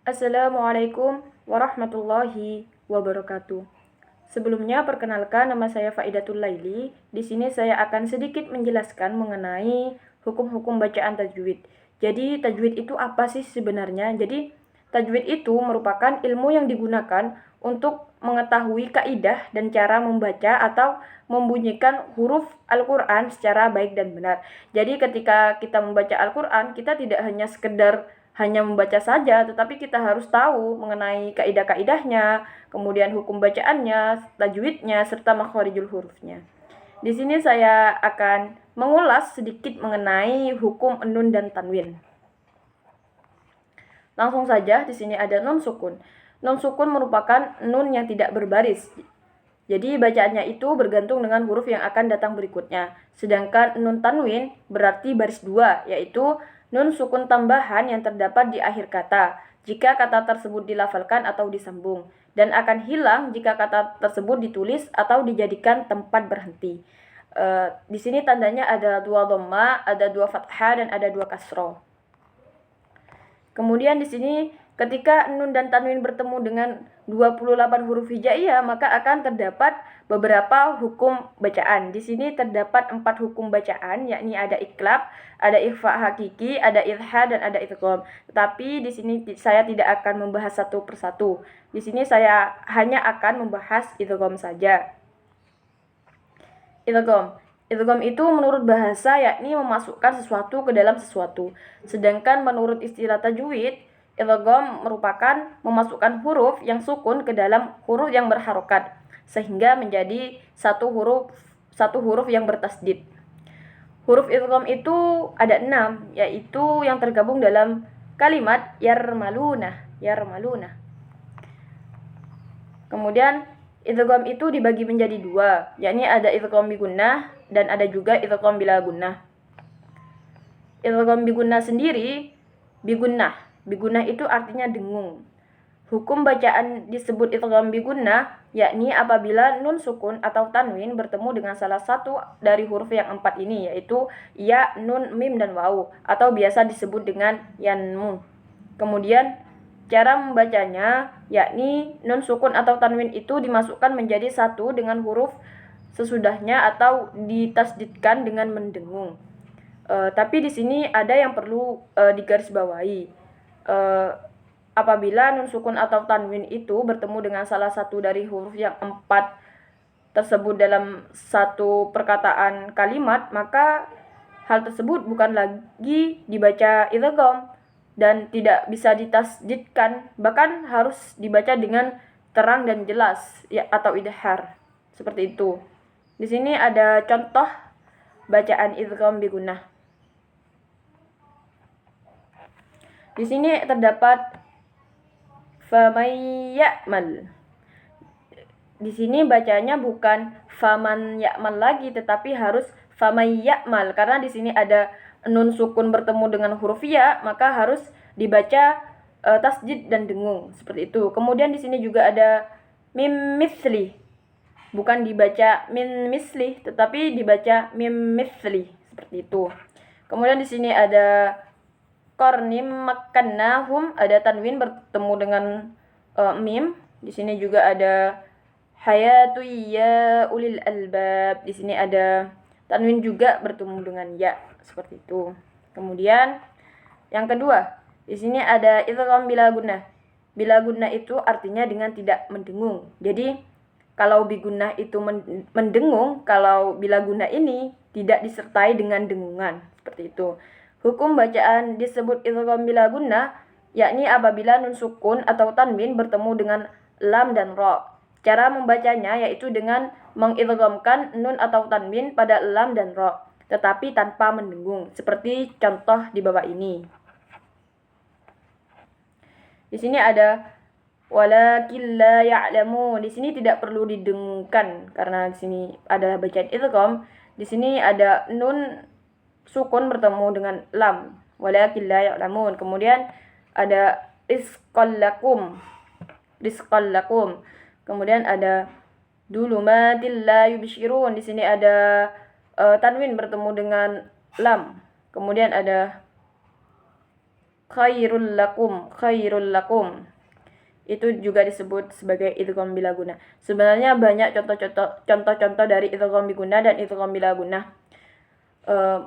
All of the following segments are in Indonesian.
Assalamualaikum warahmatullahi wabarakatuh. Sebelumnya perkenalkan, nama saya Faidatul Laili. Di sini saya akan sedikit menjelaskan mengenai hukum-hukum bacaan tajwid. Jadi tajwid itu apa sih sebenarnya? Jadi tajwid itu merupakan ilmu yang digunakan untuk mengetahui kaidah dan cara membaca atau membunyikan huruf Al-Qur'an secara baik dan benar. Jadi ketika kita membaca Al-Qur'an, kita tidak hanya membaca saja, tetapi kita harus tahu mengenai kaidah-kaidahnya, kemudian hukum bacaannya, tajwidnya, serta makharijul hurufnya. Di sini saya akan mengulas sedikit mengenai hukum nun dan tanwin. Langsung saja, di sini ada nun sukun. Nun sukun merupakan nun yang tidak berbaris. Jadi bacaannya itu bergantung dengan huruf yang akan datang berikutnya. Sedangkan nun tanwin berarti baris dua, yaitu nun sukun tambahan yang terdapat di akhir kata jika kata tersebut dilafalkan atau disambung, dan akan hilang jika kata tersebut ditulis atau dijadikan tempat berhenti. Di sini tandanya ada dua dhamma, ada dua fathah, dan ada dua kasroh. Kemudian di sini ketika nun dan tanwin bertemu dengan 28 huruf hijaiyah, maka akan terdapat beberapa hukum bacaan. Di sini terdapat 4 hukum bacaan, yakni ada iklab, ada ikhfa hakiki, ada idhar, dan ada idgham. Tetapi di sini saya tidak akan membahas satu persatu. Di sini saya hanya akan membahas idgham saja. Idgham itu menurut bahasa yakni memasukkan sesuatu ke dalam sesuatu. Sedangkan menurut istilah tajwid, idgham merupakan memasukkan huruf yang sukun ke dalam huruf yang berharokat sehingga menjadi satu huruf yang bertasdid. Huruf idgham itu ada 6, yaitu yang tergabung dalam kalimat yarmaluna. Kemudian idgham itu dibagi menjadi 2, yakni ada idgham bi gunnah dan ada juga idgham bila gunnah. Idgham bi gunnah sendiri, bi gunnah itu artinya dengung. Hukum bacaan disebut idgham bi gunnah, yakni apabila nun sukun atau tanwin bertemu dengan salah satu dari huruf yang 4 ini, yaitu ya, nun, mim, dan waw, atau biasa disebut dengan yanmu. Kemudian cara membacanya, yakni nun sukun atau tanwin itu dimasukkan menjadi satu dengan huruf sesudahnya atau ditasdidkan dengan mendengung. Tapi di sini ada yang perlu digarisbawahi. Apabila nun sukun atau tanwin itu bertemu dengan salah satu dari huruf yang 4 tersebut dalam satu perkataan kalimat, maka hal tersebut bukan lagi dibaca idgham dan tidak bisa ditasdidkan, bahkan harus dibaca dengan terang dan jelas ya, atau idhar. Seperti itu. Di sini ada contoh bacaan idgham bi gunnah. Di sini terdapat faman ya'mal. Di sini bacanya bukan faman ya'mal lagi, tetapi harus faman ya'mal, karena di sini ada nun sukun bertemu dengan huruf ya, maka harus dibaca tasdid dan dengung, seperti itu. Kemudian di sini juga ada mim misli, bukan dibaca min misli, tetapi dibaca mim misli, seperti itu. Kemudian di sini ada qarnim makkannahum, ada tanwin bertemu dengan mim. Di sini juga ada hayatu ya ulil albab. Di sini ada tanwin juga bertemu dengan ya, seperti itu. Kemudian yang kedua, di sini ada idgham bila gunnah. Bila gunnah itu artinya dengan tidak mendengung. Jadi kalau bi gunnah itu mendengung, kalau bila gunnah ini tidak disertai dengan dengungan, seperti itu. Hukum bacaan disebut idgham bila gunnah, yakni apabila nun sukun atau tanwin bertemu dengan lam dan ra. Cara membacanya yaitu dengan mengidghamkan nun atau tanwin pada lam dan ra, tetapi tanpa mendengung, seperti contoh di bawah ini. Di sini ada walakin la ya'lamu. Di sini tidak perlu didengungkan karena di sini ada bacaan idgham. Di sini ada nun sukun bertemu dengan lam, walakin la ya'lamun. Kemudian ada rizqal lakum. Kemudian ada dulumatil la yubshirun. Di sini ada tanwin bertemu dengan lam. Kemudian ada khairul lakum, khairul lakum. Itu juga disebut sebagai idgham bila guna. Sebenarnya banyak contoh-contoh dari idgham biguna dan idgham bila guna.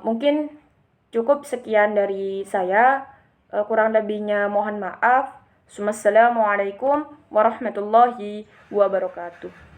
Mungkin cukup sekian dari saya. Kurang lebihnya mohon maaf. Wassalamualaikum warahmatullahi wabarakatuh.